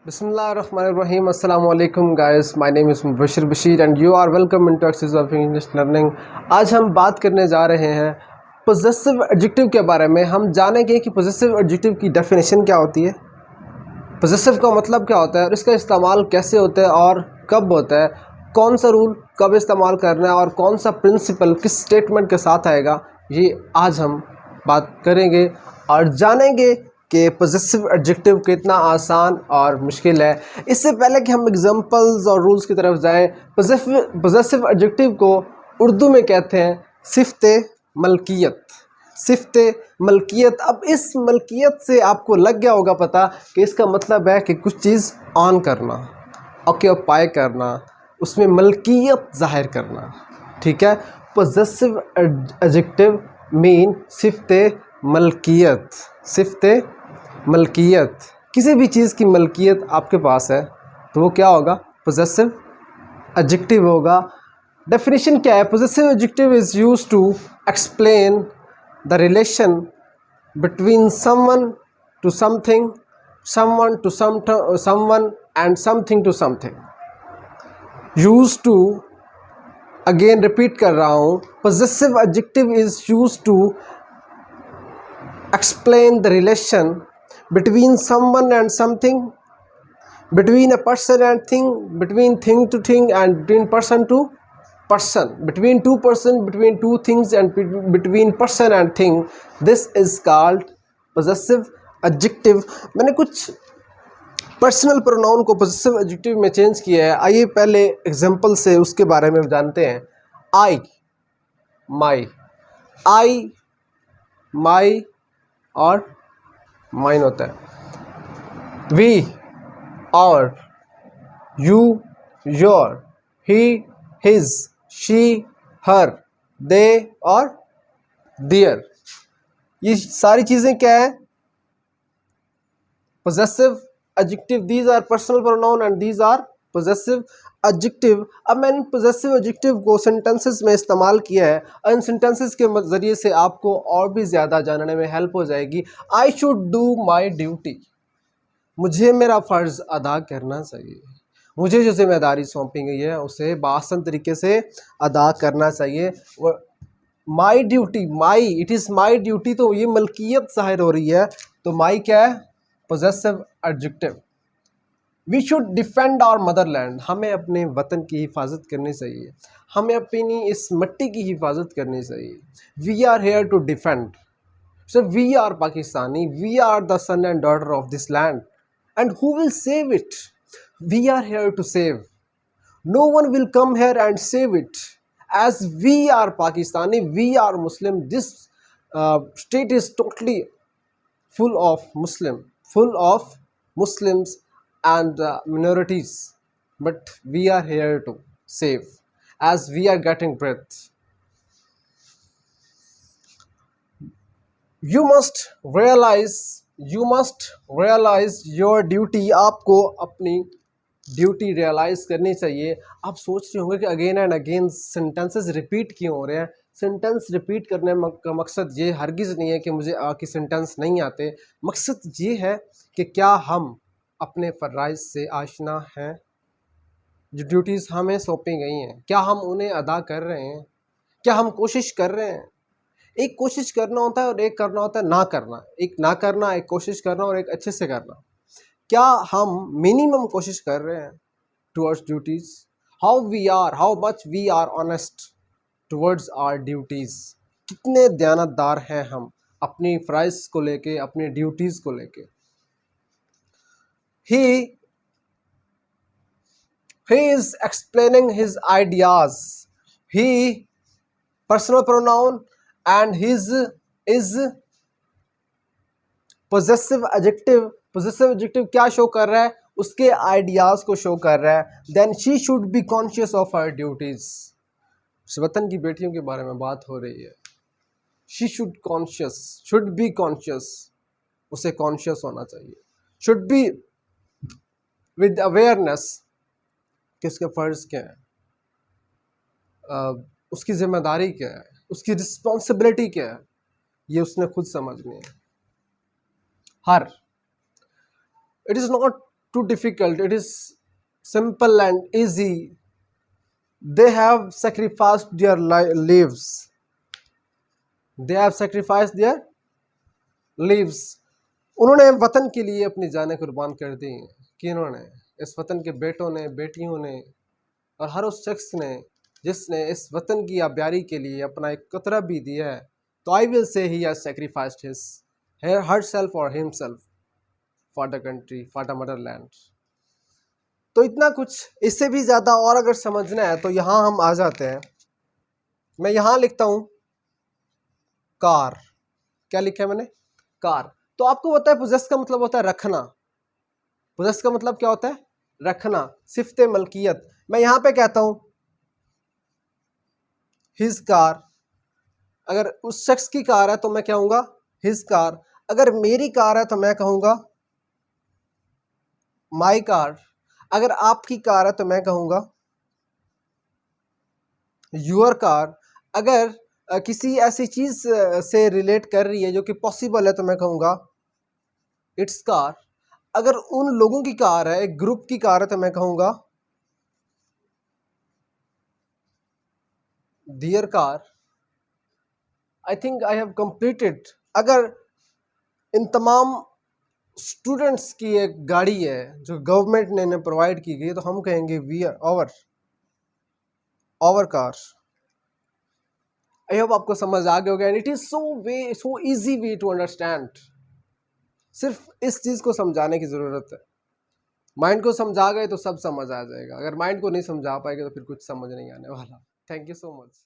Bismillahirrahmanirrahim. Assalamu alaikum guys. My name is Mubashir Bashir and you are welcome into Access of English Learning. आज हम बात करने जा रहे हैं पोजेसिव एडजेक्टिव के बारे में। हम जानेंगे कि पोजेसिव एडजेक्टिव की डेफिनेशन क्या होती है, पोजेसिव का मतलब क्या होता है और इसका इस्तेमाल कैसे होता है और कब होता है, कौन सा रूल कब इस्तेमाल करना है और कौन सा प्रिंसिपल किस स्टेटमेंट के साथ आएगा, ये आज हम बात करेंगे और जानेंगे कि पोजेसिव एडजेक्टिव कितना आसान और मुश्किल है। इससे पहले कि हम एग्जांपल्स और रूल्स की तरफ जाएं, पोजेसिव एडजेक्टिव को उर्दू में कहते हैं सिफ़्ते मलकियत। सिफ़्ते मलकियत। अब इस मलकियत से आपको लग गया होगा पता कि इसका मतलब है कि कुछ चीज़ ऑन करना, ऑक्यूपाई करना, उसमें मलकियत ज़ाहिर करना। ठीक है, पोजेसिव एडजेक्टिव मीन सिफ़्ते मलकियत। सिफ़्ते मलकियत, किसी भी चीज़ की मलकियत आपके पास है तो वो क्या होगा, पोजेसिव एडजेक्टिव होगा। डेफिनेशन क्या है, possessive adjective is used to explain the relation between someone to something, someone to someone and something to something. Used to, again repeat कर रहा हूँ, possessive adjective is used to explain the relation between someone and something, between a person and thing, between thing to thing and between person to person, between two person, between two things and between person and thing. This is called possessive adjective. मैंने कुछ personal pronoun को possessive adjective में change किया है। आइए पहले example से उसके बारे में जानते हैं। आई, माई, आई, माई और माइन होता है। We, our, you, your, he, his, she, her, they और दियर। ये सारी चीज़ें क्या है, possessive adjective. These are personal pronoun and these are possessive adjective. अब मैंने पोजेसिव एडजेक्टिव को सेंटेंसेस में इस्तेमाल किया है और इन सेंटेंसेस के ज़रिए से आपको और भी ज़्यादा जानने में हेल्प हो जाएगी। I should do my duty, मुझे मेरा फ़र्ज़ अदा करना चाहिए, मुझे जो जिम्मेदारी सौंपी गई है उसे बाआसन तरीके से अदा करना चाहिए। My duty, my, it is my duty, तो ये मलकियत ज़ाहिर हो रही है, तो माई क्या है, possessive adjective. We should defend our motherland, हमें अपने वतन की हिफाजत करनी चाहिए, हमें अपनी इस मिट्टी की हिफाजत करनी चाहिए। We are here to defend, so we are Pakistani, we are the son and daughter of this land and who will save it, we are here to save, no one will come here and save it, as we are Pakistani, we are Muslim, this state is totally full of Muslims and minorities, but we are here to save as we are getting breath. You must realize your duty, आपको अपनी duty realise करनी चाहिए। आप सोच रहे होंगे कि again and again sentences repeat क्यों हो रहे हैं। सेंटेंस रिपीट करने का मकसद ये हरगिज़ नहीं है कि मुझे आपकी सेंटेंस नहीं आते। मकसद ये है कि क्या हम अपने फ़राइज़ से आशना हैं, जो ड्यूटीज़ हमें सौंपी गई हैं क्या हम उन्हें अदा कर रहे हैं, क्या हम कोशिश कर रहे हैं। एक कोशिश करना होता है और एक करना होता है ना करना, एक ना करना, एक कोशिश करना और एक अच्छे से करना। क्या हम मिनिमम कोशिश कर रहे हैं towards duties, how much we are honest towards our duties, कितने दयानतदार हैं हम अपनी फ़राइज़ को लेके, अपनी ड्यूटीज़ को लेके। he is explaining his ideas, he personal pronoun and his is possessive adjective। possessive adjective क्या शो कर रहा है, उसके आइडियाज़ को शो कर रहा है। Then she should be conscious of her duties, वतन की बेटियों के बारे में बात हो रही है। शी शुड बी कॉन्शियस, उसे कॉन्शियस होना चाहिए। शुड बी विद अवेयरनेस कि उसके फ़र्ज़ क्या है, उसकी ज़िम्मेदारी क्या है, उसकी रिस्पॉन्सिबिलिटी क्या है, ये उसने खुद समझनी है। हर, it is not too difficult, it is simple and easy. They have sacrificed their lives. They have sacrificed their lives. उन्होंने वतन के लिए अपनी जानें कुर्बान कर दी। किन्होंने? इस वतन के बेटों ने, बेटियों ने, और हर उस शख्स ने जिसने इस वतन की आबियारी के लिए अपना एक कतरा भी दिया है। तो I will say he has sacrificed his herself or himself for the country, for the motherland. तो इतना कुछ, इससे भी ज़्यादा और अगर समझना है तो यहाँ हम आ जाते हैं। मैं यहाँ लिखता हूँ कार। क्या लिखा है मैंने? कार। तो आपको पता है पोजेस का मतलब होता है रखना। पोजेस का मतलब क्या होता है? रखना, सिफ्ते मलकियत। मैं यहाँ पे कहता हूँ हिज कार। अगर उस शख्स की कार है तो मैं कहूँगा हिज कार। अगर मेरी कार है तो मैं कहूँगा माई कार। अगर आपकी कार है तो मैं कहूँगा योर कार। अगर किसी ऐसी चीज़ से रिलेट कर रही है जो कि पॉसिबल है तो मैं कहूँगा इट्स कार। अगर उन लोगों की कार है, एक ग्रुप की कार है, तो मैं कहूँगा there car. I think I have completed. अगर इन तमाम स्टूडेंट्स की एक गाड़ी है जो गवर्नमेंट ने इन्हें प्रोवाइड की गई, तो हम कहेंगे we are our car. I hope आपको समझ आ गया होगा। And it is so easy way to understand. सिर्फ इस चीज़ को समझाने की ज़रूरत है। माइंड को समझा गए तो सब समझ आ जाएगा। अगर माइंड को नहीं समझा पाएंगे तो फिर कुछ समझ नहीं आने वाला। Thank you so much.